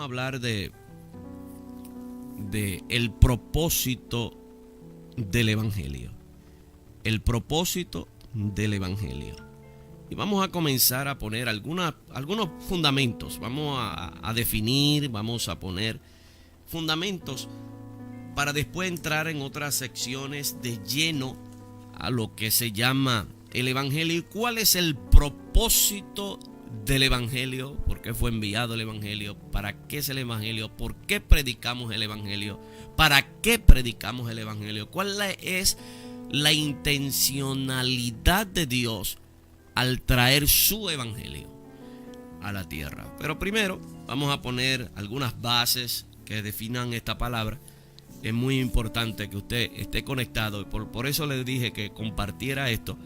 a hablar de el propósito del Evangelio. El propósito del Evangelio. Y vamos a comenzar a poner algunos fundamentos. Vamos a definir, vamos a poner fundamentos para después entrar en otras secciones de lleno a lo que se llama el Evangelio. ¿Y cuál es el propósito del Evangelio? ¿Por qué fue enviado el Evangelio? ¿Para qué es el Evangelio? ¿Por qué predicamos el Evangelio? ¿Para qué predicamos el Evangelio? ¿Cuál es la intencionalidad de Dios al traer su Evangelio a la tierra? Pero primero vamos a poner algunas bases que definan esta palabra. Es muy importante que usted esté conectado y por eso le dije que compartiera esto,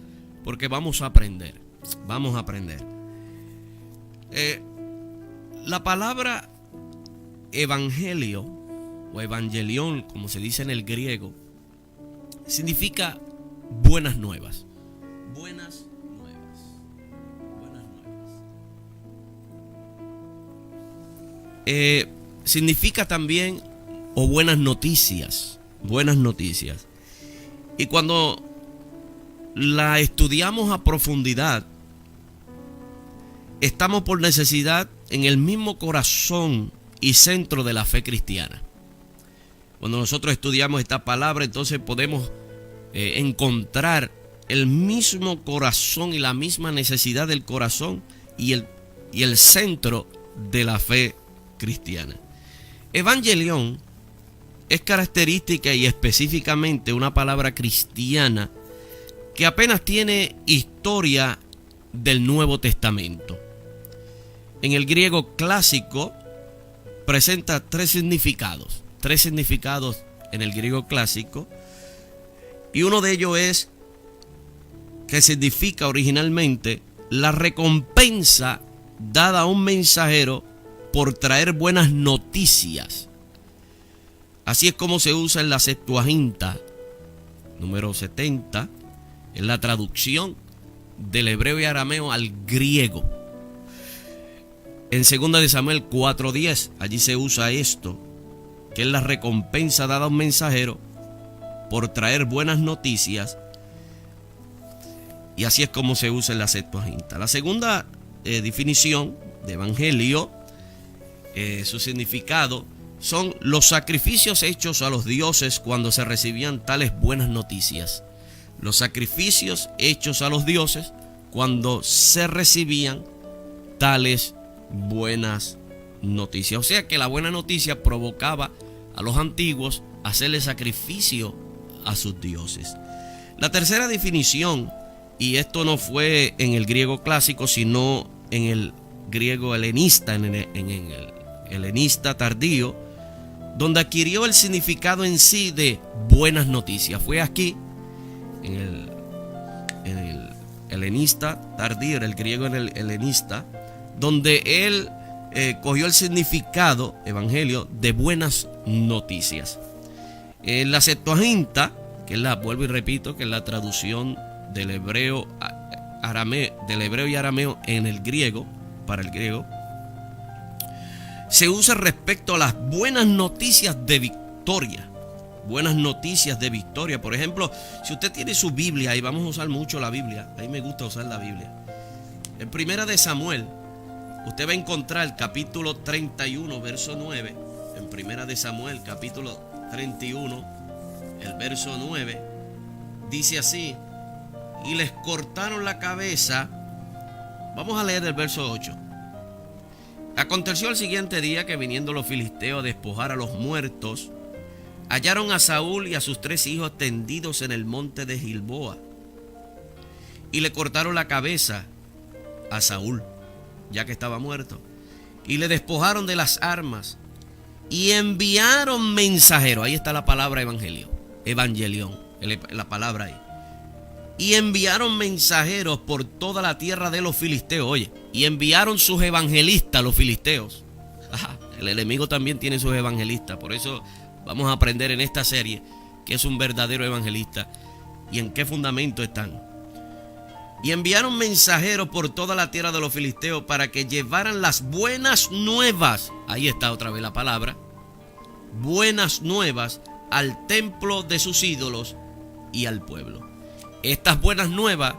porque vamos a aprender. Vamos a aprender. La palabra evangelio o evangelión, como se dice en el griego, significa buenas nuevas. Buenas nuevas. Buenas nuevas. Significa también o buenas noticias. Buenas noticias. Y cuando la estudiamos a profundidad, estamos por necesidad en el mismo corazón y centro de la fe cristiana. Cuando nosotros estudiamos esta palabra, entonces podemos encontrar el mismo corazón y la misma necesidad del corazón y el centro de la fe cristiana. Evangelión es característica y específicamente una palabra cristiana que apenas tiene historia del Nuevo Testamento. En el griego clásico presenta tres significados en el griego clásico, y uno de ellos es que significa originalmente la recompensa dada a un mensajero por traer buenas noticias. Así es como se usa en la Septuaginta, número 70, en la traducción del hebreo y arameo al griego. En 2 de Samuel 4:10, allí se usa esto, que es la recompensa dada a un mensajero por traer buenas noticias. Y así es como se usa en la Septuaginta. La segunda definición de evangelio, su significado, son los sacrificios hechos a los dioses cuando se recibían tales buenas noticias. Los sacrificios hechos a los dioses cuando se recibían tales buenas noticias. O sea que la buena noticia provocaba a los antiguos a hacerle sacrificio a sus dioses. La tercera definición, y esto no fue en el griego clásico, sino en el griego helenista, en el helenista tardío, donde adquirió el significado en sí de buenas noticias. Fue aquí, en el helenista tardío, el griego helenista, donde él cogió el significado, evangelio, de buenas noticias. En la Septuaginta, que es vuelvo y repito, que es la traducción del hebreo y arameo en el griego, para el griego, se usa respecto a las buenas noticias de victoria. Buenas noticias de victoria. Por ejemplo, si usted tiene su Biblia, y vamos a usar mucho la Biblia, a mí me gusta usar la Biblia. En 1 de Samuel, usted va a encontrar el capítulo 31, verso 9. En 1 de Samuel, capítulo 31, el verso 9, dice así: y les cortaron la cabeza. Vamos a leer el verso 8. Aconteció el siguiente día que, viniendo los filisteos a despojar a los muertos, hallaron a Saúl y a sus 3 hijos tendidos en el monte de Gilboa, y le cortaron la cabeza a Saúl, ya que estaba muerto, y le despojaron de las armas, y enviaron mensajeros. Ahí está la palabra evangelión, la palabra ahí. Y enviaron mensajeros por toda la tierra de los filisteos. Oye, y enviaron sus evangelistas, los filisteos. El enemigo también tiene sus evangelistas. Por eso vamos a aprender en esta serie qué es un verdadero evangelista y en qué fundamento están. Y enviaron mensajeros por toda la tierra de los filisteos para que llevaran las buenas nuevas. Ahí está otra vez la palabra. Buenas nuevas al templo de sus ídolos y al pueblo. Estas buenas nuevas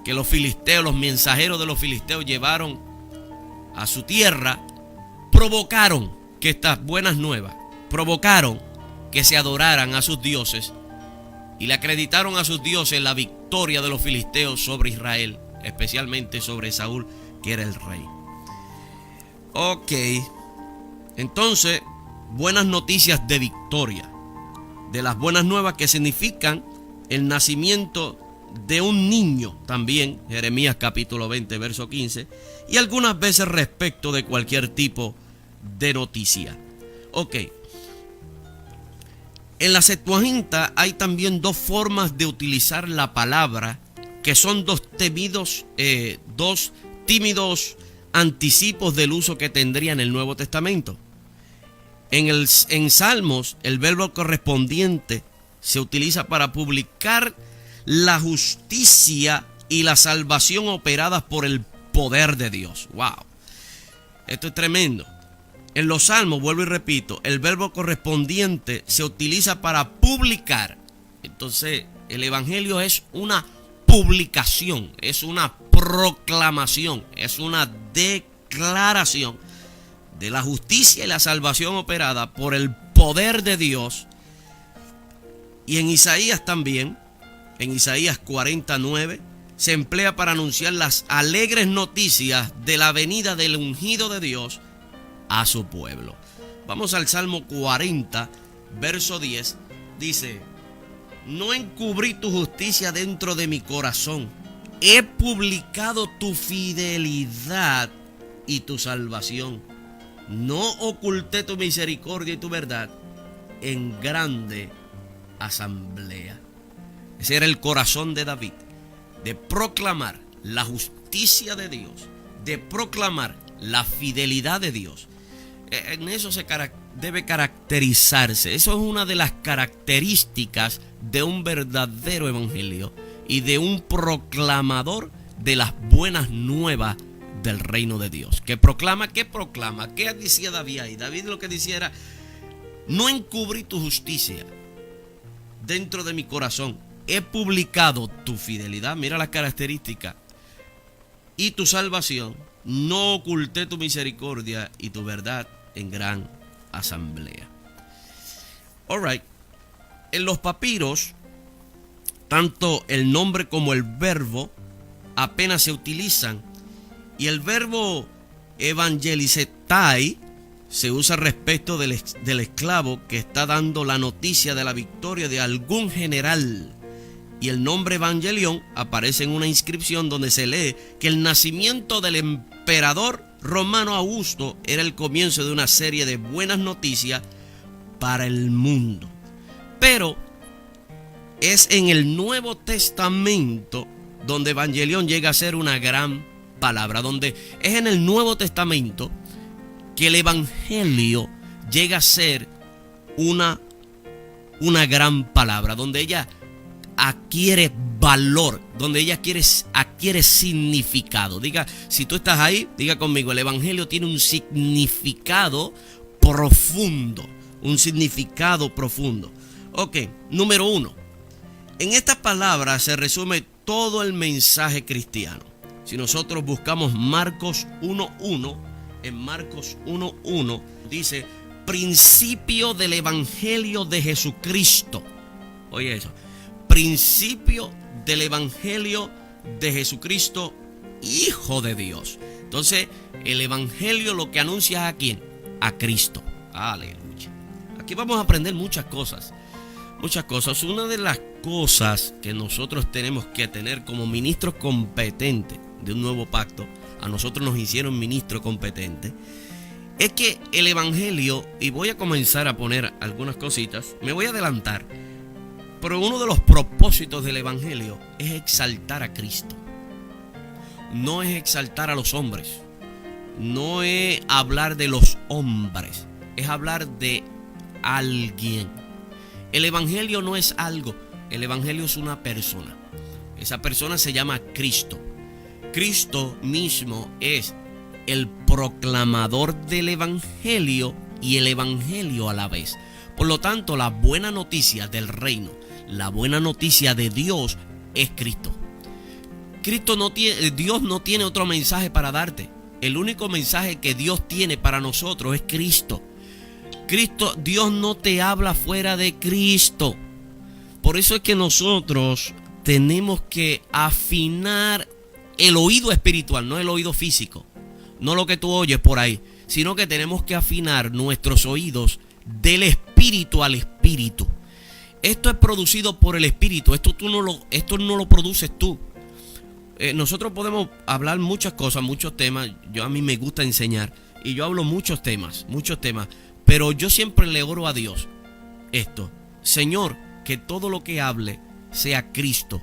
que los filisteos, los mensajeros de los filisteos llevaron a su tierra, provocaron que estas buenas nuevas, provocaron que se adoraran a sus dioses y le acreditaron a sus dioses la victoria de los filisteos sobre Israel, especialmente sobre Saúl, que era el rey. Ok, entonces, buenas noticias de victoria, de las buenas nuevas que significan el nacimiento de un niño, también Jeremías capítulo 20 verso 15, y algunas veces respecto de cualquier tipo de noticia. Ok, en la Septuaginta hay también dos formas de utilizar la palabra, que son dos tímidos anticipos del uso que tendría en el Nuevo Testamento. En Salmos, el verbo correspondiente se utiliza para publicar la justicia y la salvación operadas por el poder de Dios. ¡Wow! Esto es tremendo. En los Salmos, vuelvo y repito, el verbo correspondiente se utiliza para publicar. Entonces, el Evangelio es una publicación, es una proclamación, es una declaración de la justicia y la salvación operada por el poder de Dios. Y en Isaías también, en Isaías 49, se emplea para anunciar las alegres noticias de la venida del ungido de Dios a su pueblo. Vamos al Salmo 40, verso 10. Dice: no encubrí tu justicia dentro de mi corazón. He publicado tu fidelidad y tu salvación. No oculté tu misericordia y tu verdad en grande asamblea. Ese era el corazón de David, de proclamar la justicia de Dios, de proclamar la fidelidad de Dios. En eso debe caracterizarse. Eso es una de las características de un verdadero evangelio y de un proclamador de las buenas nuevas del reino de Dios. ¿Qué proclama? ¿Qué decía David ahí? David lo que decía era: no encubrí tu justicia dentro de mi corazón. He publicado tu fidelidad. Mira las características. Y tu salvación. No oculté tu misericordia y tu verdad en gran asamblea. Alright. En los papiros, tanto el nombre como el verbo apenas se utilizan. Y el verbo evangelizetai se usa respecto del esclavo que está dando la noticia de la victoria de algún general. Y el nombre evangelión aparece en una inscripción donde se lee que el nacimiento del emperador romano Augusto era el comienzo de una serie de buenas noticias para el mundo. Pero es en el Nuevo Testamento donde evangelión llega a ser una gran palabra, donde es en el Nuevo Testamento que el evangelio llega a ser una gran palabra, donde ella adquiere valor, donde ella adquiere significado. Diga, si tú estás ahí, diga conmigo: el evangelio tiene un significado profundo, un significado profundo. Ok, número 1. En esta palabra se resume todo el mensaje cristiano. Si nosotros buscamos Marcos 1.1, en Marcos 1.1 dice: principio del evangelio de Jesucristo. Oye eso: principio del evangelio de Jesucristo, Hijo de Dios. Entonces, el evangelio lo que anuncia ¿a quién? A Cristo. Aleluya. Aquí vamos a aprender muchas cosas. Muchas cosas. Una de las cosas que nosotros tenemos que tener como ministros competentes de un nuevo pacto, a nosotros nos hicieron ministros competentes, es que el evangelio, y voy a comenzar a poner algunas cositas, me voy a adelantar, pero uno de los propósitos del evangelio es exaltar a Cristo. No es exaltar a los hombres, no es hablar de los hombres, es hablar de alguien. El evangelio no es algo, el evangelio es una persona. Esa persona se llama Cristo. Cristo mismo es el proclamador del evangelio y el evangelio a la vez. Por lo tanto, la buena noticia del reino, la buena noticia de Dios es Cristo. Dios no tiene otro mensaje para darte. El único mensaje que Dios tiene para nosotros es Cristo. Dios no te habla fuera de Cristo. Por eso es que nosotros tenemos que afinar el oído espiritual, no el oído físico, no lo que tú oyes por ahí, sino que tenemos que afinar nuestros oídos del espíritu al espíritu. Esto es producido por el espíritu. Esto no lo produces tú. Nosotros podemos hablar muchas cosas, muchos temas. A mí me gusta enseñar y yo hablo muchos temas. Pero yo siempre le oro a Dios esto: Señor, que todo lo que hable sea Cristo.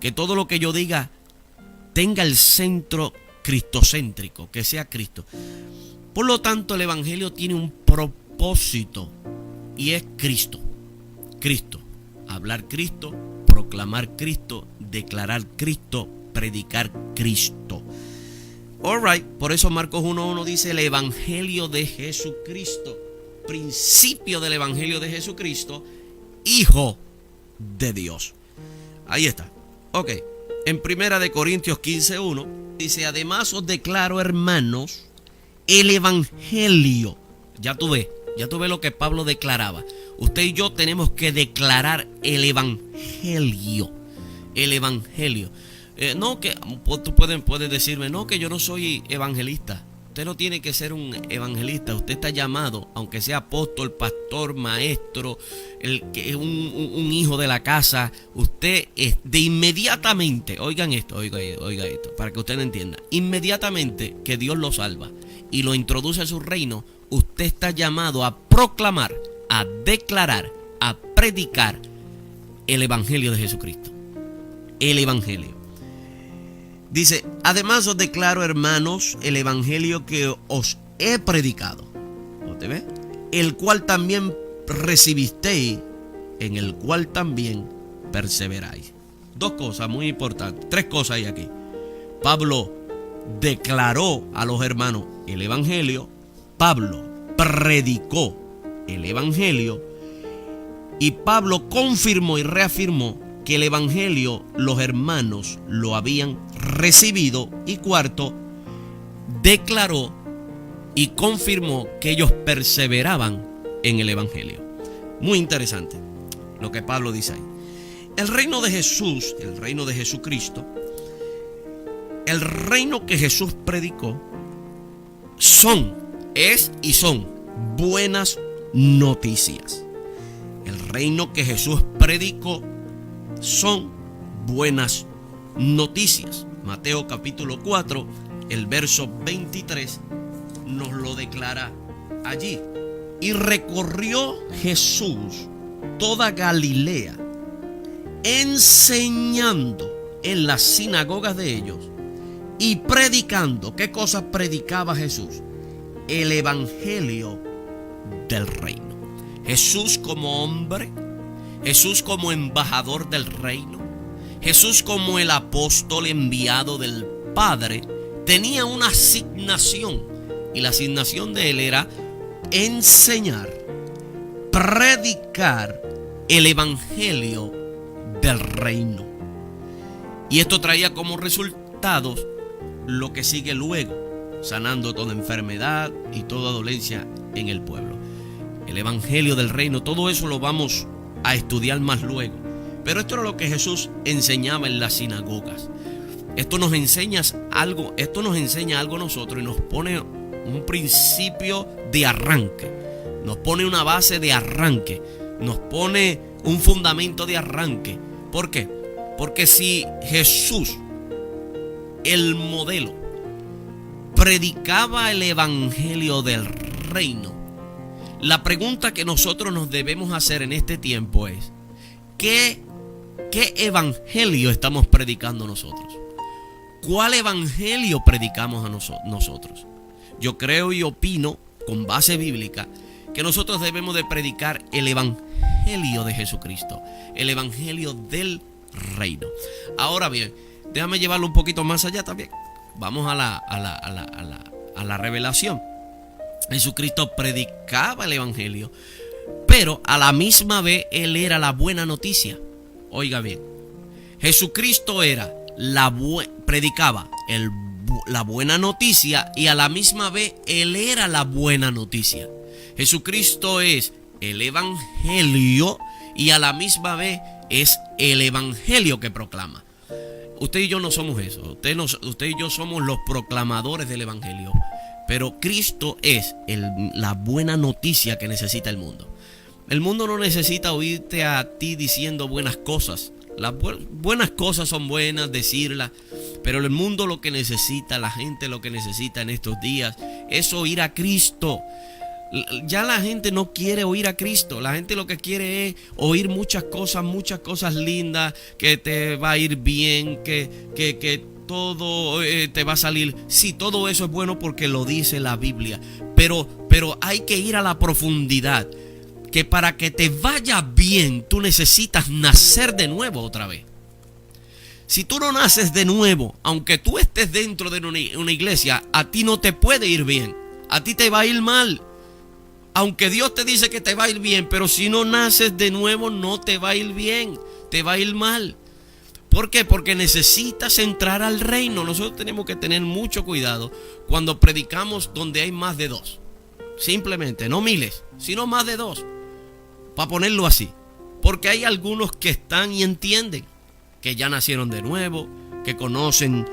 Que todo lo que yo diga tenga el centro cristocéntrico, que sea Cristo. Por lo tanto, el evangelio tiene un propósito y es Cristo. Cristo, hablar Cristo, proclamar Cristo, declarar Cristo, predicar Cristo. Alright, por eso Marcos 1:1 dice el evangelio de Jesucristo, principio del evangelio de Jesucristo, Hijo de Dios. Ahí está. Ok, en 1 Corintios 15:1 dice: además os declaro, hermanos, el evangelio. Ya tú ves lo que Pablo declaraba. Usted y yo tenemos que declarar el evangelio. El evangelio. No que tú puedes decirme, no, que yo no soy evangelista. Usted no tiene que ser un evangelista. Usted está llamado, aunque sea apóstol, pastor, maestro, un hijo de la casa. Usted es de inmediatamente, oiga esto, para que usted entienda. Inmediatamente que Dios lo salva y lo introduce a su reino, usted está llamado a proclamar, a declarar, a predicar el evangelio de Jesucristo. El evangelio. Dice: además os declaro, hermanos, el evangelio que os he predicado. ¿No te ves? El cual también recibisteis, en el cual también perseveráis. Dos cosas muy importantes. Tres cosas hay aquí. Pablo declaró a los hermanos el evangelio. Pablo predicó el evangelio. Y Pablo confirmó y reafirmó que el evangelio los hermanos lo habían recibido. Y cuarto, declaró y confirmó que ellos perseveraban en el evangelio. Muy interesante lo que Pablo dice ahí. El reino de Jesús, el reino de Jesucristo, el reino que Jesús predicó, son buenas noticias. El reino que Jesús predicó son buenas noticias. Mateo capítulo 4, el verso 23 nos lo declara allí. Y recorrió Jesús toda Galilea, enseñando en las sinagogas de ellos y predicando. ¿Qué cosas predicaba Jesús? El evangelio del reino. Jesús como hombre, Jesús como embajador del reino, Jesús como el apóstol enviado del Padre, tenía una asignación, y la asignación de él era enseñar, predicar el evangelio del reino. Y esto traía como resultados lo que sigue luego: sanando toda enfermedad y toda dolencia en el pueblo. El evangelio del reino, todo eso lo vamos a estudiar más luego. Pero esto era lo que Jesús enseñaba en las sinagogas. Esto nos enseña algo a nosotros y nos pone un principio de arranque. Nos pone una base de arranque. Nos pone un fundamento de arranque. ¿Por qué? Porque si Jesús, el modelo, predicaba el evangelio del reino, la pregunta que nosotros nos debemos hacer en este tiempo es: ¿qué evangelio estamos predicando nosotros? ¿Cuál evangelio predicamos a nosotros? Yo creo y opino, con base bíblica, que nosotros debemos de predicar el evangelio de Jesucristo, el evangelio del reino. Ahora bien, déjame llevarlo un poquito más allá también. Vamos a la revelación. Jesucristo predicaba el evangelio, pero a la misma vez Él era la buena noticia. Oiga bien, Jesucristo era predicaba la buena noticia y a la misma vez Él era la buena noticia. Jesucristo es el evangelio y a la misma vez es el evangelio que proclama. Usted y yo no somos eso. Usted y yo somos los proclamadores del evangelio. Pero Cristo es la buena noticia que necesita el mundo. El mundo no necesita oírte a ti diciendo buenas cosas. Las buenas cosas son buenas, decirlas. Pero el mundo lo que necesita, la gente lo que necesita en estos días es oír a Cristo. Ya la gente no quiere oír a Cristo. La gente lo que quiere es oír muchas cosas lindas, que te va a ir bien, que todo te va a salir. Sí, todo eso es bueno porque lo dice la Biblia. Pero hay que ir a la profundidad. Que para que te vaya bien, tú necesitas nacer de nuevo otra vez. Si tú no naces de nuevo, aunque tú estés dentro de una iglesia, a ti no te puede ir bien. A ti te va a ir mal. Aunque Dios te dice que te va a ir bien, pero si no naces de nuevo no te va a ir bien, te va a ir mal. ¿Por qué? Porque necesitas entrar al reino. Nosotros tenemos que tener mucho cuidado cuando predicamos donde hay más de dos. Simplemente, no miles, sino más de dos. Para ponerlo así. Porque hay algunos que están y entienden que ya nacieron de nuevo, que conocen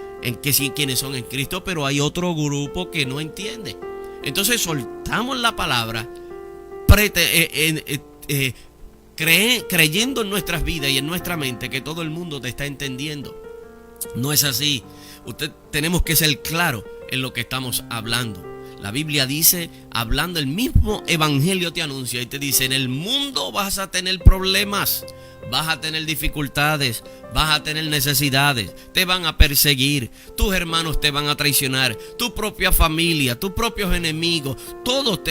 quiénes son en Cristo, pero hay otro grupo que no entiende. Entonces soltamos la palabra creyendo en nuestras vidas y en nuestra mente que todo el mundo te está entendiendo. No es así. Tenemos que ser claros en lo que estamos hablando. La Biblia dice, hablando el mismo evangelio te anuncia y te dice, en el mundo vas a tener problemas, vas a tener dificultades, vas a tener necesidades, te van a perseguir, tus hermanos te van a traicionar, tu propia familia, tus propios enemigos, todos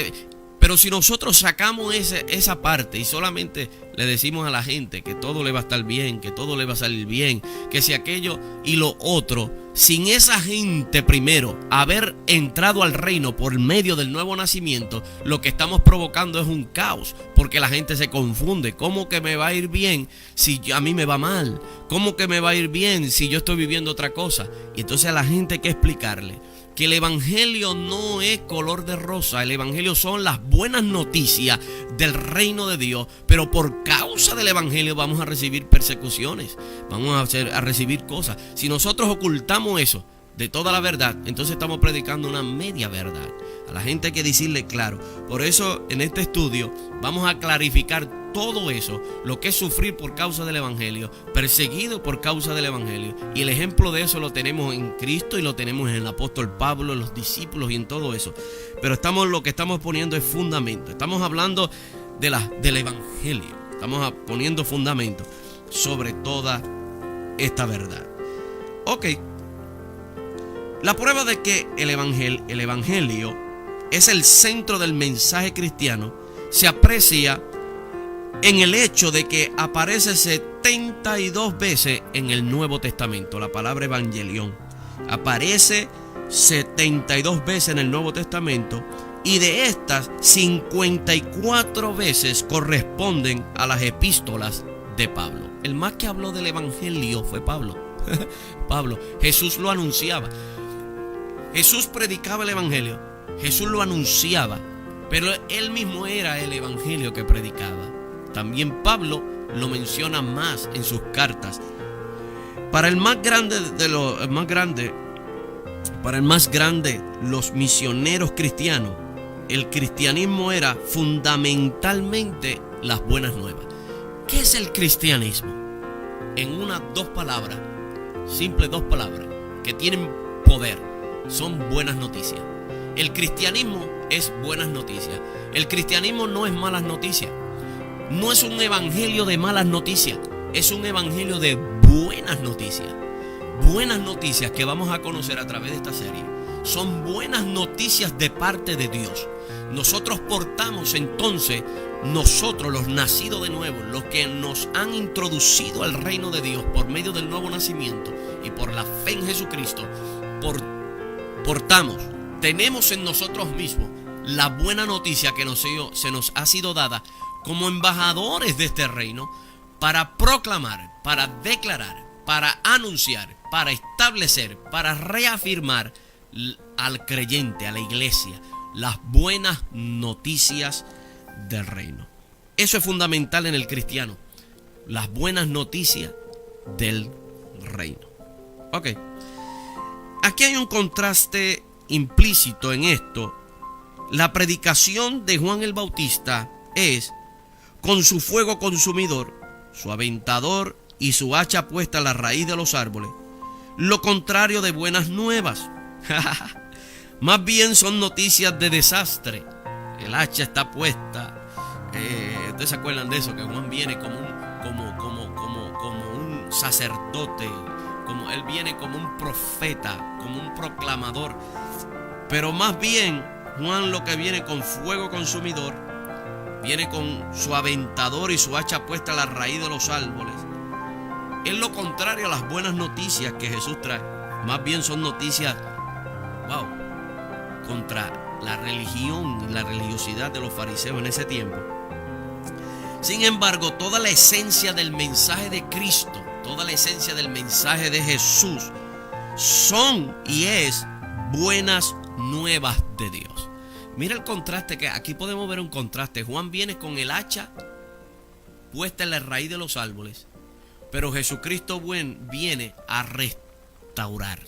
Pero si nosotros sacamos esa parte y solamente le decimos a la gente que todo le va a estar bien, que todo le va a salir bien, que si aquello y lo otro, sin esa gente primero haber entrado al reino por medio del nuevo nacimiento, lo que estamos provocando es un caos, porque la gente se confunde. ¿Cómo que me va a ir bien si a mí me va mal? ¿Cómo que me va a ir bien si yo estoy viviendo otra cosa? Y entonces a la gente hay que explicarle que el evangelio no es color de rosa. El evangelio son las buenas noticias del reino de Dios, pero por causa del evangelio vamos a recibir persecuciones, vamos a recibir cosas. Si nosotros ocultamos eso de toda la verdad, entonces estamos predicando una media verdad. A la gente hay que decirle claro. Por eso en este estudio vamos a clarificar todo eso, lo que es sufrir por causa del evangelio, perseguido por causa del evangelio. Y el ejemplo de eso lo tenemos en Cristo y lo tenemos en el apóstol Pablo, en los discípulos y en todo eso. Pero lo que estamos poniendo es fundamento. Estamos hablando del evangelio. Estamos poniendo fundamento sobre toda esta verdad. Ok. La prueba de que el evangelio es el centro del mensaje cristiano se aprecia en el hecho de que aparece 72 veces en el Nuevo Testamento. La palabra evangelión aparece 72 veces en el Nuevo Testamento, y de estas 54 veces corresponden a las epístolas de Pablo. El más que habló del evangelio fue Pablo. Pablo, Jesús lo anunciaba. Jesús predicaba el evangelio, Jesús lo anunciaba, pero él mismo era el evangelio que predicaba. También Pablo lo menciona más en sus cartas. Para el más grande, los misioneros cristianos, el cristianismo era fundamentalmente las buenas nuevas. ¿Qué es el cristianismo? En dos palabras, simples dos palabras, que tienen poder, son buenas noticias. El cristianismo es buenas noticias. El cristianismo no es malas noticias. No es un evangelio de malas noticias, es un evangelio de buenas noticias. Buenas noticias que vamos a conocer a través de esta serie. Son buenas noticias de parte de Dios. Nosotros portamos entonces, nosotros los nacidos de nuevo, los que nos han introducido al reino de Dios por medio del nuevo nacimiento y por la fe en Jesucristo, tenemos en nosotros mismos la buena noticia que se nos ha sido dada como embajadores de este reino para proclamar, para declarar, para anunciar, para establecer, para reafirmar al creyente, a la iglesia, las buenas noticias del reino. Eso es fundamental en el cristiano, las buenas noticias del reino. Ok, aquí hay un contraste implícito en esto. La predicación de Juan el Bautista es con su fuego consumidor, su aventador y su hacha puesta a la raíz de los árboles, lo contrario de buenas nuevas. Más bien son noticias de desastre. El hacha está puesta. ¿Ustedes se acuerdan de eso? Que Juan viene como un sacerdote, él viene como un profeta, como un proclamador. Pero más bien Juan lo que viene con fuego consumidor, viene con su aventador y su hacha puesta a la raíz de los árboles. Es lo contrario a las buenas noticias que Jesús trae. Más bien son noticias, contra la religión y la religiosidad de los fariseos en ese tiempo. Sin embargo, toda la esencia del mensaje de Cristo, toda la esencia del mensaje de Jesús son y es buenas nuevas de Dios. Mira el contraste, que aquí podemos ver un contraste. Juan viene con el hacha puesta en la raíz de los árboles, pero Jesucristo viene a restaurar.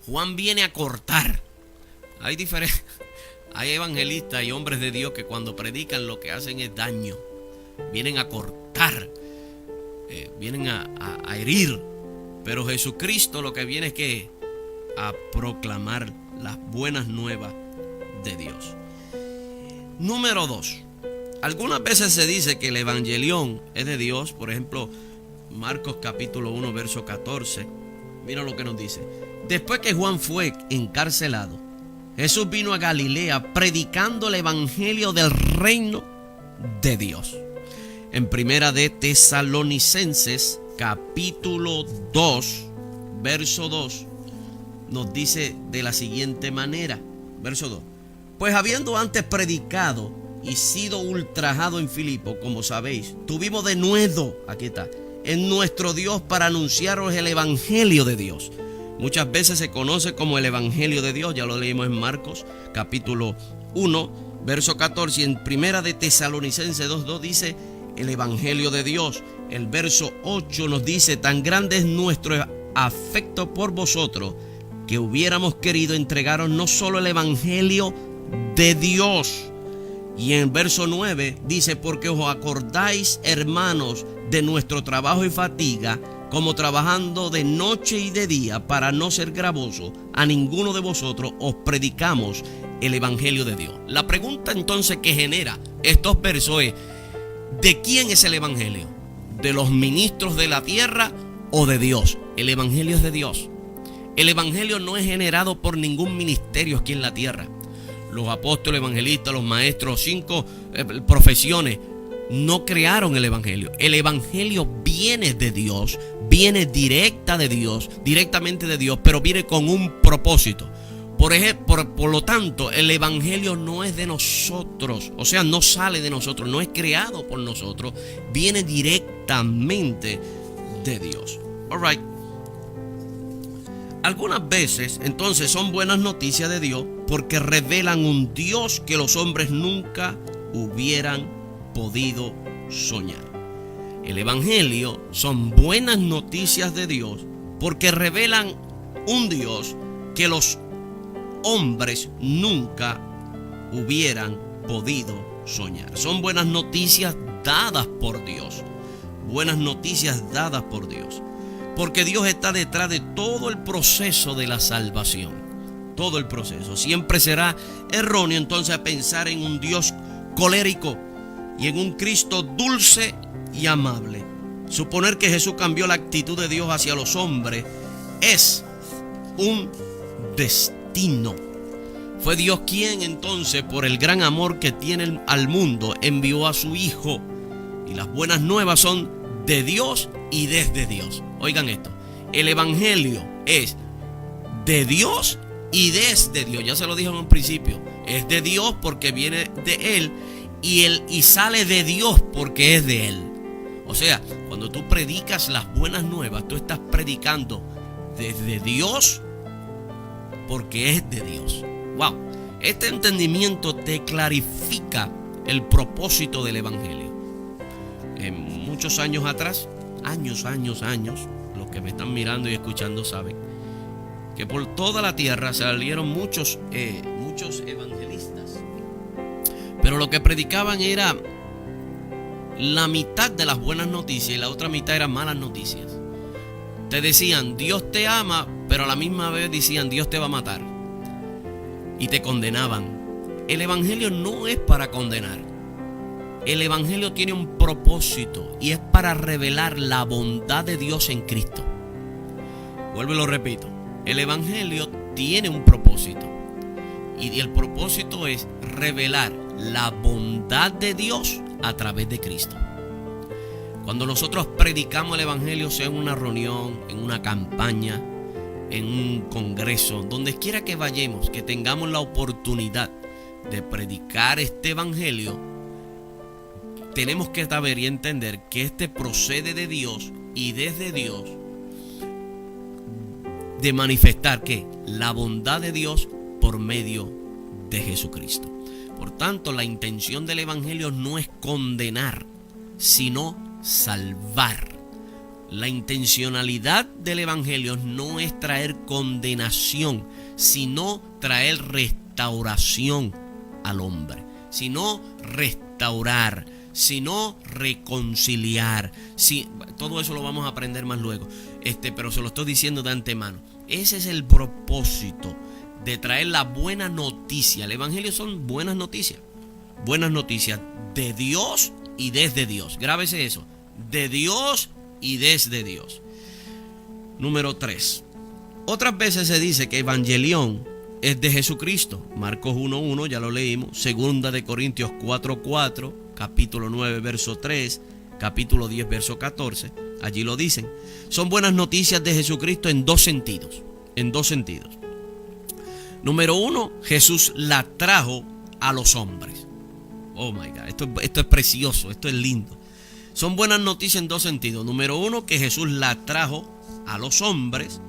Juan viene a cortar. Hay evangelistas y hombres de Dios que cuando predican lo que hacen es daño. Vienen a cortar, vienen a herir. Pero Jesucristo lo que viene es que a proclamar las buenas nuevas de Dios. Número 2. Algunas veces se dice que el evangelión es de Dios. Por ejemplo, Marcos capítulo 1 verso 14. Mira lo que nos dice. Después que Juan fue encarcelado, Jesús vino a Galilea predicando el evangelio del reino de Dios. En primera de Tesalonicenses capítulo 2 verso 2 nos dice de la siguiente manera. Verso 2. Pues habiendo antes predicado y sido ultrajado en Filipo, como sabéis, tuvimos de nuevo, aquí está, en nuestro Dios para anunciaros el evangelio de Dios. Muchas veces se conoce como el evangelio de Dios, ya lo leímos en Marcos capítulo 1 verso 14, y en primera de Tesalonicenses 2:2 dice el evangelio de Dios. El verso 8 nos dice: tan grande es nuestro afecto por vosotros que hubiéramos querido entregaros no solo el evangelio de Dios. Y en el verso 9 dice: porque os acordáis, hermanos, de nuestro trabajo y fatiga, como trabajando de noche y de día, para no ser gravoso a ninguno de vosotros, os predicamos el evangelio de Dios. La pregunta entonces que genera estos versos es: ¿de quién es el evangelio? ¿De los ministros de la tierra o de Dios? El evangelio es de Dios. El evangelio no es generado por ningún ministerio aquí en la tierra. Los apóstoles, evangelistas, los maestros, 5 profesiones no crearon el evangelio. El evangelio viene de Dios, viene directamente de Dios, pero viene con un propósito. Por lo tanto, el evangelio no es de nosotros, o sea, no sale de nosotros, no es creado por nosotros, viene directamente de Dios. All right. Algunas veces, entonces, son buenas noticias de Dios porque revelan un Dios que los hombres nunca hubieran podido soñar. El evangelio son buenas noticias de Dios porque revelan un Dios que los hombres nunca hubieran podido soñar. Son buenas noticias dadas por Dios. Buenas noticias dadas por Dios. Porque Dios está detrás de todo el proceso de la salvación. Todo el proceso. Siempre será erróneo entonces pensar en un Dios colérico y en un Cristo dulce y amable. Suponer que Jesús cambió la actitud de Dios hacia los hombres es un destino Fue Dios quien entonces, por el gran amor que tiene al mundo, envió a su Hijo. Y las buenas nuevas son de Dios y desde Dios. Oigan esto, el evangelio es de Dios y desde Dios. Ya se lo dije en un principio, es de Dios porque viene de Él, y sale de Dios porque es de Él. O sea, cuando tú predicas las buenas nuevas, tú estás predicando desde Dios porque es de Dios. Wow, este entendimiento te clarifica el propósito del evangelio. En muchos años atrás, años, los que me están mirando y escuchando saben que por toda la tierra salieron muchos evangelistas, pero lo que predicaban era la mitad de las buenas noticias y la otra mitad eran malas noticias. Te decían Dios te ama, pero a la misma vez decían Dios te va a matar, y te condenaban. El evangelio no es para condenar. El evangelio tiene un propósito y es para revelar la bondad de Dios en Cristo. Vuelvo y lo repito, el evangelio tiene un propósito, y el propósito es revelar la bondad de Dios a través de Cristo. Cuando nosotros predicamos el evangelio, sea en una reunión, en una campaña, en un congreso, donde quiera que vayamos, que tengamos la oportunidad de predicar este evangelio, tenemos que saber y entender que este procede de Dios y desde Dios, de manifestar que la bondad de Dios por medio de Jesucristo. Por tanto, la intención del evangelio no es condenar, sino salvar. La intencionalidad del evangelio no es traer condenación, sino traer restauración al hombre, sino restaurar, sino reconciliar. Sí, todo eso lo vamos a aprender más luego, pero se lo estoy diciendo de antemano. Ese es el propósito de traer la buena noticia. El evangelio son buenas noticias de Dios y desde Dios. Grábese eso, de Dios y desde Dios. Número 3. Otras veces se dice que evangelión es de Jesucristo. Marcos 1:1, ya lo leímos. Segunda de Corintios 4:4, capítulo 9, verso 3, capítulo 10, verso 14. Allí lo dicen. Son buenas noticias de Jesucristo en dos sentidos. Número 1, Jesús la trajo a los hombres. Oh my God, esto es precioso, esto es lindo. Son buenas noticias en dos sentidos. Número 1, que Jesús la trajo a los hombres.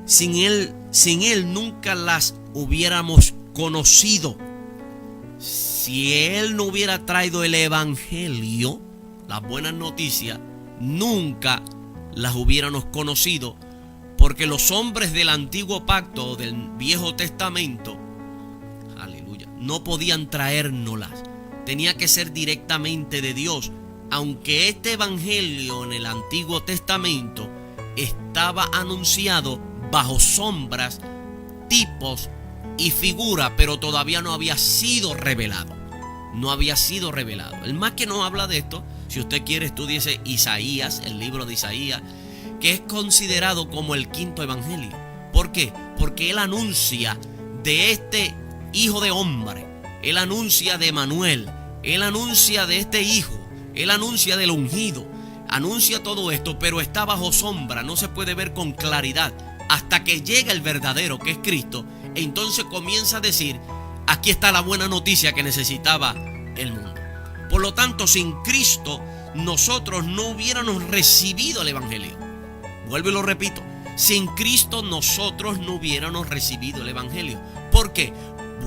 Sin él nunca las hubiéramos conocido. Si Él no hubiera traído el evangelio, las buenas noticias, nunca las hubiéramos conocido, porque los hombres del antiguo pacto o del Viejo Testamento, aleluya, no podían traérnoslas. Tenía que ser directamente de Dios. Aunque este evangelio en el Antiguo Testamento estaba anunciado bajo sombras, tipos y figuras, pero todavía no había sido revelado. El más que nos habla de esto, si usted quiere, estudiese Isaías, el libro de Isaías, que es considerado como el quinto evangelio. ¿Por qué? Porque él anuncia de este hijo de hombre, él anuncia de Emanuel, él anuncia de este hijo, él anuncia del ungido, anuncia todo esto, pero está bajo sombra, no se puede ver con claridad hasta que llega el verdadero, que es Cristo. Entonces comienza a decir, aquí está la buena noticia que necesitaba el mundo. Por lo tanto, sin Cristo nosotros no hubiéramos recibido el evangelio. Vuelvo y lo repito, sin Cristo nosotros no hubiéramos recibido el evangelio. ¿Por qué?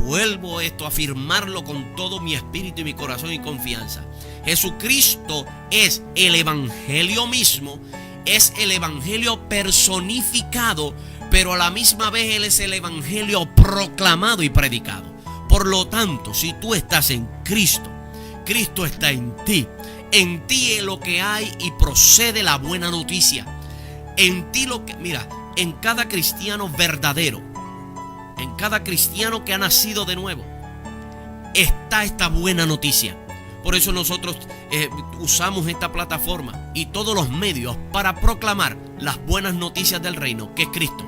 Vuelvo a afirmarlo con todo mi espíritu y mi corazón y confianza. Jesucristo es el evangelio mismo, es el evangelio personificado, pero a la misma vez Él es el evangelio proclamado y predicado. Por lo tanto, si tú estás en Cristo, Cristo está en ti es lo que hay y procede la buena noticia. En ti en cada cristiano verdadero, en cada cristiano que ha nacido de nuevo, está esta buena noticia. Por eso nosotros usamos esta plataforma y todos los medios para proclamar las buenas noticias del reino, que es Cristo.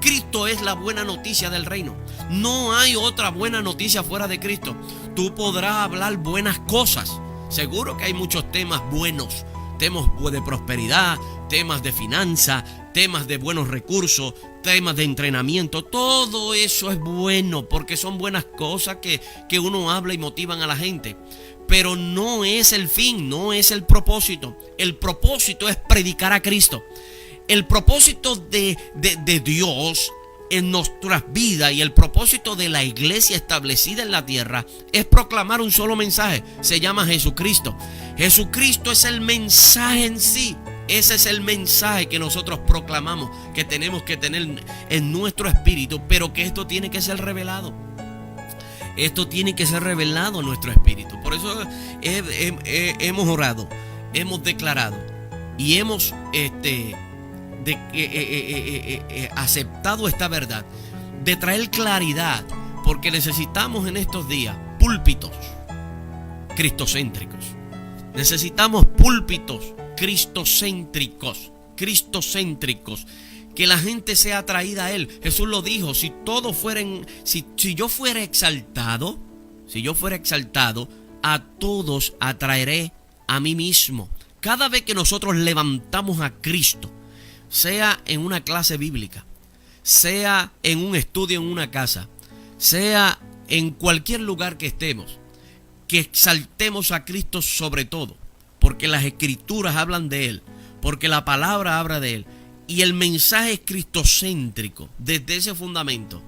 Cristo es la buena noticia del reino. No hay otra buena noticia fuera de Cristo. Tú podrás hablar buenas cosas. Seguro que hay muchos temas buenos. Temas de prosperidad, temas de finanzas, temas de buenos recursos, temas de entrenamiento. Todo eso es bueno porque son buenas cosas que uno habla y motivan a la gente. Pero no es el fin, no es el propósito. El propósito es predicar a Cristo. El propósito de Dios en nuestras vidas y el propósito de la iglesia establecida en la tierra es proclamar un solo mensaje. Se llama Jesucristo. Jesucristo es el mensaje en sí. Ese es el mensaje que nosotros proclamamos, que tenemos que tener en nuestro espíritu, pero que esto tiene que ser revelado. Esto tiene que ser revelado en nuestro espíritu. Por eso hemos orado, hemos declarado y hemos aceptado esta verdad de traer claridad, porque necesitamos en estos días púlpitos cristocéntricos. Necesitamos púlpitos cristocéntricos, que la gente sea atraída a Él. Jesús lo dijo: si yo fuera exaltado, a todos atraeré a mí mismo. Cada vez que nosotros levantamos a Cristo, sea en una clase bíblica, sea en un estudio en una casa, sea en cualquier lugar que estemos, que exaltemos a Cristo sobre todo, porque las escrituras hablan de Él, porque la palabra habla de Él, y el mensaje es cristocéntrico. Desde ese fundamento,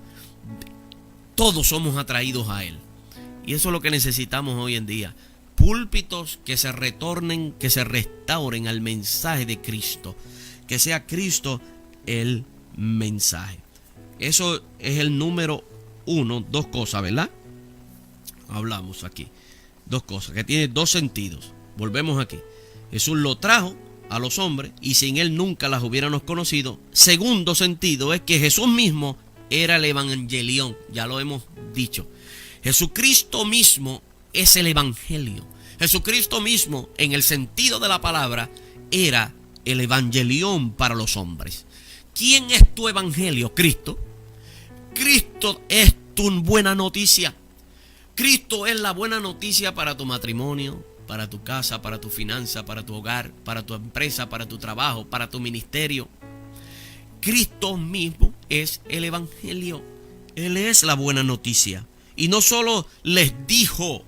todos somos atraídos a Él. Y eso es lo que necesitamos hoy en día. Púlpitos que se retornen, que se restauren al mensaje de Cristo. Que sea Cristo el mensaje. Eso es el número 1. Dos cosas, ¿verdad? Hablamos aquí. Dos cosas, que tiene dos sentidos. Volvemos aquí. Jesús lo trajo a los hombres y sin Él nunca las hubiéramos conocido. Segundo sentido es que Jesús mismo era el evangelión. Ya lo hemos dicho. Jesucristo mismo es el evangelio. Jesucristo mismo, en el sentido de la palabra, era el evangelión para los hombres. ¿Quién es tu evangelio? Cristo. Cristo es tu buena noticia. Cristo es la buena noticia para tu matrimonio, para tu casa, para tu finanza, para tu hogar, para tu empresa, para tu trabajo, para tu ministerio. Cristo mismo es el evangelio. Él es la buena noticia. Y no solo les dijo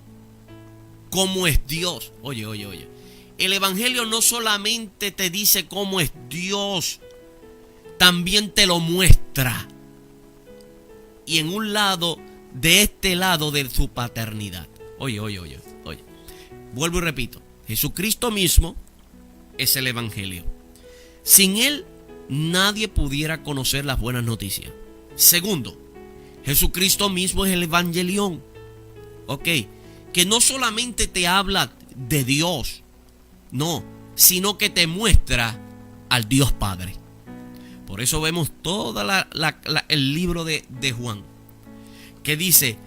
cómo es Dios. Oye. El evangelio no solamente te dice cómo es Dios, también te lo muestra. Y en un lado, de este lado de su paternidad. Oye. Vuelvo y repito. Jesucristo mismo es el evangelio. Sin Él, nadie pudiera conocer las buenas noticias. Segundo, Jesucristo mismo es el evangelión. Ok. Que no solamente te habla de Dios, no, sino que te muestra al Dios Padre. Por eso vemos todo el libro de Juan, que dice: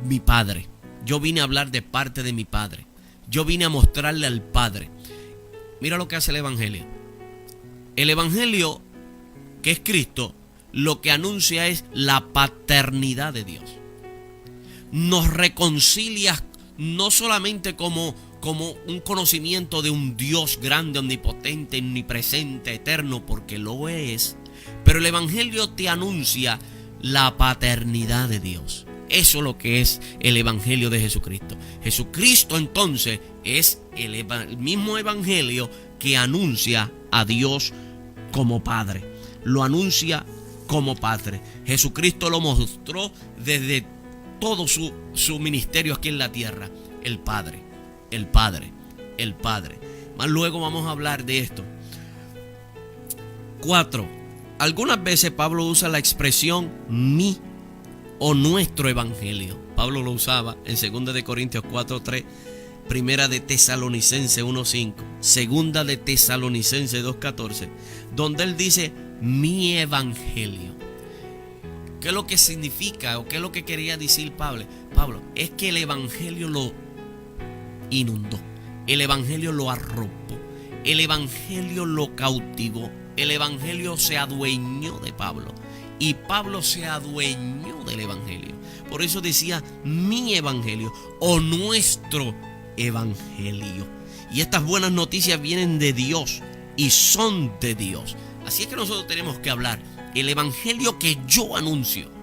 mi Padre. Yo vine a hablar de parte de mi Padre. Yo vine a mostrarle al Padre. Mira lo que hace el evangelio. El evangelio, que es Cristo, lo que anuncia es la paternidad de Dios. Nos reconcilia no solamente como un conocimiento de un Dios grande, omnipotente, omnipresente, eterno, porque lo es, pero el evangelio te anuncia la paternidad de Dios. Eso es lo que es el evangelio de Jesucristo. Jesucristo entonces es el mismo evangelio que anuncia a Dios como Padre. Lo anuncia como Padre. Jesucristo lo mostró desde todo su ministerio aquí en la tierra. El Padre. Más luego vamos a hablar de esto. 4. Algunas veces Pablo usa la expresión mi o nuestro evangelio. Pablo lo usaba en 2 de Corintios 4:3, Primera de Tesalonicenses 1:5, Segunda de Tesalonicenses 2:14, donde él dice mi evangelio. ¿Qué es lo que significa o qué es lo que quería decir Pablo? Es que el evangelio lo inundó, el evangelio lo arropó, el evangelio lo cautivó, el evangelio se adueñó de Pablo Y Pablo se adueñó del evangelio. Por eso decía mi evangelio o nuestro evangelio. Y estas buenas noticias vienen de Dios y son de Dios. Así es que nosotros tenemos que hablar el evangelio que yo anuncio.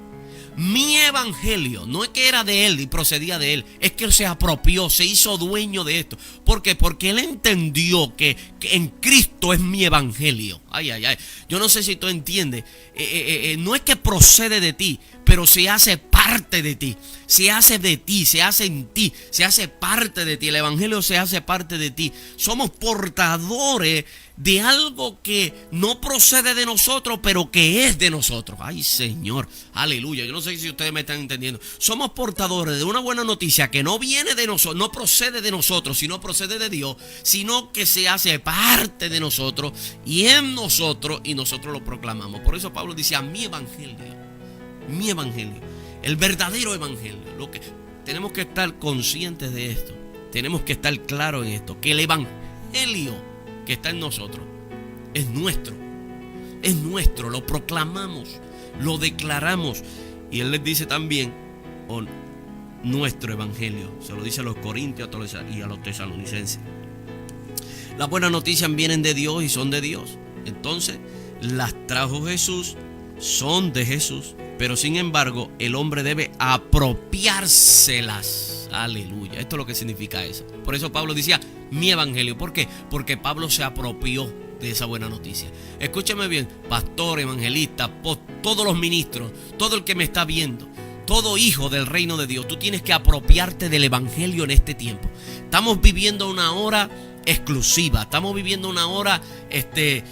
Mi evangelio, no es que era de él y procedía de él, es que él se apropió, se hizo dueño de esto. ¿Por qué? Porque él entendió que en Cristo es mi evangelio. Ay, ay, ay. Yo no sé si tú entiendes. No es que procede de ti, pero se hace parte de ti. Se hace de ti, se hace en ti, se hace parte de ti. El evangelio se hace parte de ti. Somos portadores de algo que no procede de nosotros, pero que es de nosotros. Ay, Señor, aleluya. Yo no sé si ustedes me están entendiendo. Somos portadores de una buena noticia que no viene de nosotros, no procede de nosotros, sino procede de Dios, sino que se hace parte de nosotros y en nosotros, y nosotros lo proclamamos. Por eso Pablo decía mi evangelio, el verdadero evangelio. Lo que tenemos que estar conscientes de esto, tenemos que estar claros en esto, que el evangelio que está en nosotros es nuestro, lo proclamamos, lo declaramos. Y él les dice también nuestro evangelio, se lo dice a los corintios y a los tesalonicenses. Las buenas noticias vienen de Dios y son de Dios. Entonces las trajo Jesús, son de Jesús, pero sin embargo el hombre debe apropiárselas. Aleluya. Esto es lo que significa eso. Por eso Pablo decía mi evangelio. ¿Por qué? Porque Pablo se apropió de esa buena noticia. Escúchame bien, pastor, evangelista, todos los ministros, todo el que me está viendo, todo hijo del reino de Dios, tú tienes que apropiarte del evangelio en este tiempo. Estamos viviendo una hora exclusiva, estamos viviendo una hora de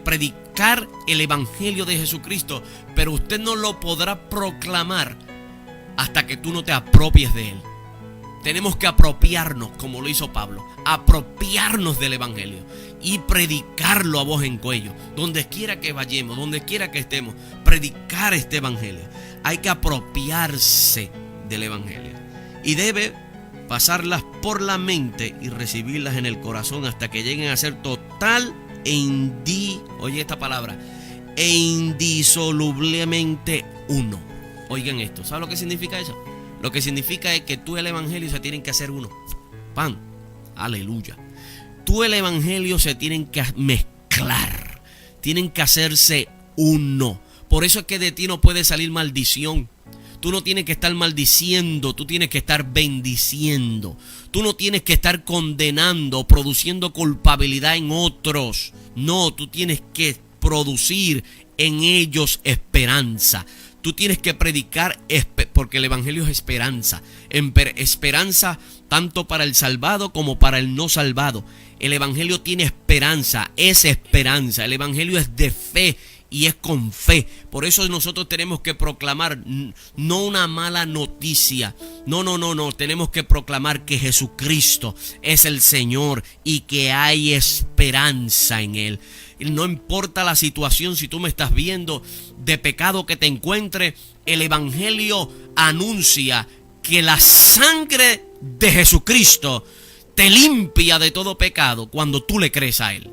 predicar el evangelio de Jesucristo, pero usted no lo podrá proclamar hasta que tú no te apropies de él. Tenemos que apropiarnos, como lo hizo Pablo, apropiarnos del evangelio y predicarlo a voz en cuello, donde quiera que vayamos, donde quiera que estemos, predicar este evangelio. Hay que apropiarse del evangelio y debe pasarlas por la mente y recibirlas en el corazón hasta que lleguen a ser total oye esta palabra, e indisolublemente uno. Oigan esto, ¿saben lo que significa eso? Lo que significa es que tú y el evangelio se tienen que hacer uno. ¡Pam! Aleluya. Tú y el evangelio se tienen que mezclar, tienen que hacerse uno. Por eso es que de ti no puede salir maldición. Tú no tienes que estar maldiciendo, tú tienes que estar bendiciendo. Tú no tienes que estar condenando, produciendo culpabilidad en otros. No, tú tienes que producir en ellos esperanza. Tú tienes que predicar, porque el evangelio es esperanza. Esperanza tanto para el salvado como para el no salvado. El evangelio tiene esperanza, es esperanza. El evangelio es de fe y es con fe. Por eso nosotros tenemos que proclamar no una mala noticia. No. Tenemos que proclamar que Jesucristo es el Señor y que hay esperanza en Él. No importa la situación, si tú me estás viendo de pecado que te encuentre, el evangelio anuncia que la sangre de Jesucristo te limpia de todo pecado cuando tú le crees a Él.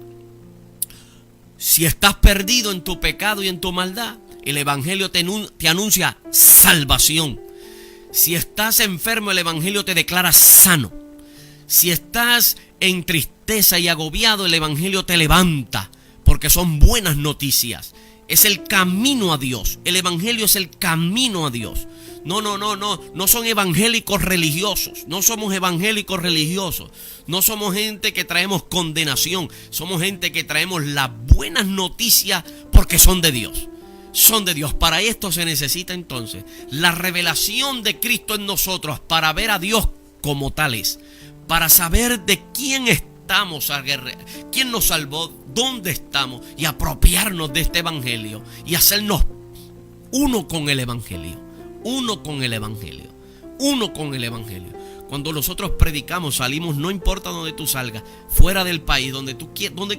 Si estás perdido en tu pecado y en tu maldad, el evangelio te anuncia salvación. Si estás enfermo, el evangelio te declara sano. Si estás en tristeza y agobiado, el evangelio te levanta, porque son buenas noticias. Es el camino a Dios. El evangelio es el camino a Dios. No son evangélicos religiosos. No somos evangélicos religiosos. No somos gente que traemos condenación. Somos gente que traemos las buenas noticias porque son de Dios. Son de Dios. Para esto se necesita entonces la revelación de Cristo en nosotros, para ver a Dios como tal es, para saber de quién estamos a guerrear, quién nos salvó, dónde estamos, y apropiarnos de este evangelio y hacernos uno con el evangelio. Uno con el evangelio. Uno con el evangelio. Cuando nosotros predicamos, salimos, no importa donde tú salgas, fuera del país, donde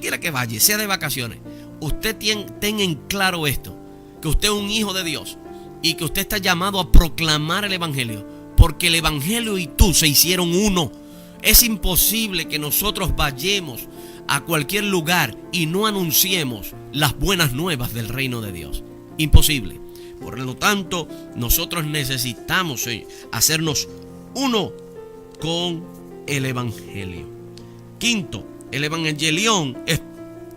quiera que vayas, sea de vacaciones, usted tenga en claro esto, que usted es un hijo de Dios y que usted está llamado a proclamar el evangelio, porque el evangelio y tú se hicieron uno. Es imposible que nosotros vayamos a cualquier lugar y no anunciemos las buenas nuevas del reino de Dios. Imposible. Por lo tanto, nosotros necesitamos hacernos uno con el evangelio. Quinto, el evangelión es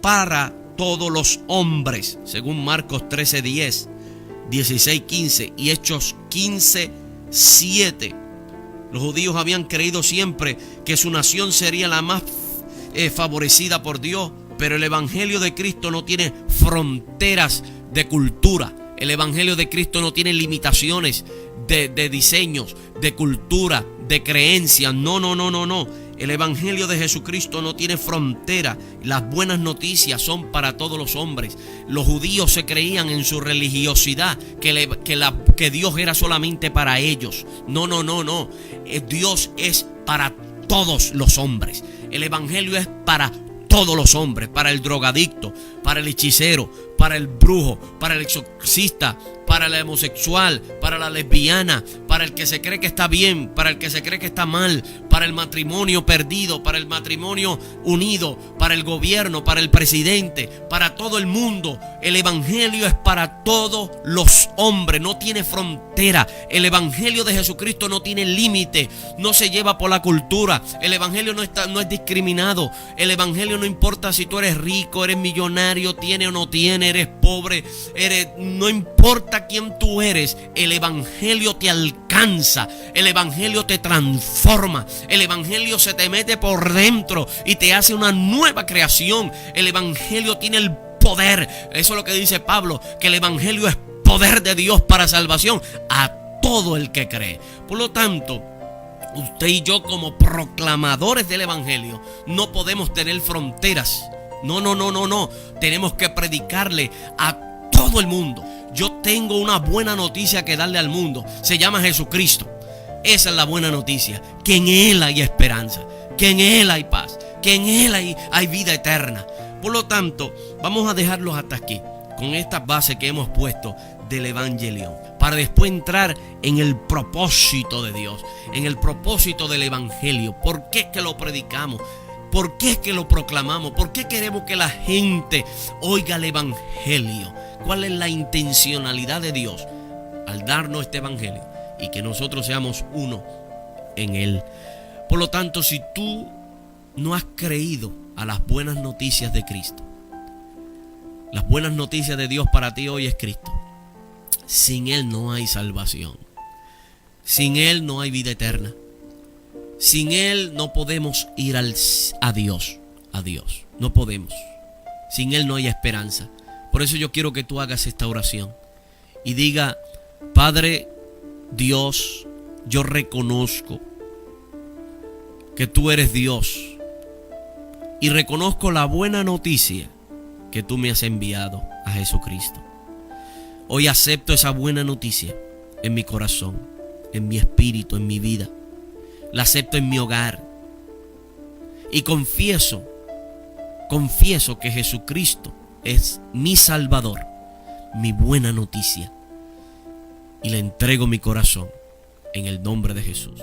para todos los hombres, según Marcos 13:10, 16:15 y Hechos 15:7. Los judíos habían creído siempre que su nación sería la más favorecida por Dios, pero el evangelio de Cristo no tiene fronteras de cultura. El evangelio de Cristo no tiene limitaciones de diseños, de cultura, de creencias. No. El evangelio de Jesucristo no tiene frontera. Las buenas noticias son para todos los hombres. Los judíos se creían en su religiosidad que Dios era solamente para ellos. No. Dios es para todos los hombres. El evangelio es para todos los hombres, para el drogadicto, para el hechicero, para el brujo, para el exorcista, para el homosexual, para la lesbiana, para el que se cree que está bien, para el que se cree que está mal, para el matrimonio perdido, para el matrimonio unido, para el gobierno, para el presidente, para todo el mundo. El evangelio es para todos los hombres, no tiene frontera. El evangelio de Jesucristo no tiene límite, no se lleva por la cultura. El evangelio no es discriminado. El evangelio no importa si tú eres rico, eres millonario, tienes o no tienes, eres pobre, no importa quién tú eres. El evangelio te alcanza, el evangelio te transforma, el evangelio se te mete por dentro y te hace una nueva creación. El evangelio tiene el poder. Eso es lo que dice Pablo, que el evangelio es poder de Dios para salvación a todo el que cree. Por lo tanto, usted y yo, como proclamadores del evangelio, no podemos tener fronteras. No. Tenemos que predicarle a todo el mundo. Yo tengo una buena noticia que darle al mundo. Se llama Jesucristo. Esa es la buena noticia. Que en Él hay esperanza, que en Él hay paz, que en Él hay vida eterna. Por lo tanto, vamos a dejarlos hasta aquí, con estas bases que hemos puesto del evangelio, para después entrar en el propósito de Dios, en el propósito del evangelio. ¿Por qué es que lo predicamos? ¿Por qué es que lo proclamamos? ¿Por qué queremos que la gente oiga el evangelio? ¿Cuál es la intencionalidad de Dios al darnos este evangelio? Y que nosotros seamos uno en Él. Por lo tanto, si tú no has creído a las buenas noticias de Cristo, las buenas noticias de Dios para ti hoy es Cristo. Sin Él no hay salvación. Sin Él no hay vida eterna. Sin Él no podemos ir a Dios. No podemos. Sin Él no hay esperanza. Por eso yo quiero que tú hagas esta oración y diga: Padre Dios, yo reconozco que tú eres Dios y reconozco la buena noticia que tú me has enviado a Jesucristo. Hoy acepto esa buena noticia en mi corazón, en mi espíritu, en mi vida. La acepto en mi hogar y confieso que Jesucristo es mi Salvador, mi buena noticia, y le entrego mi corazón en el nombre de Jesús.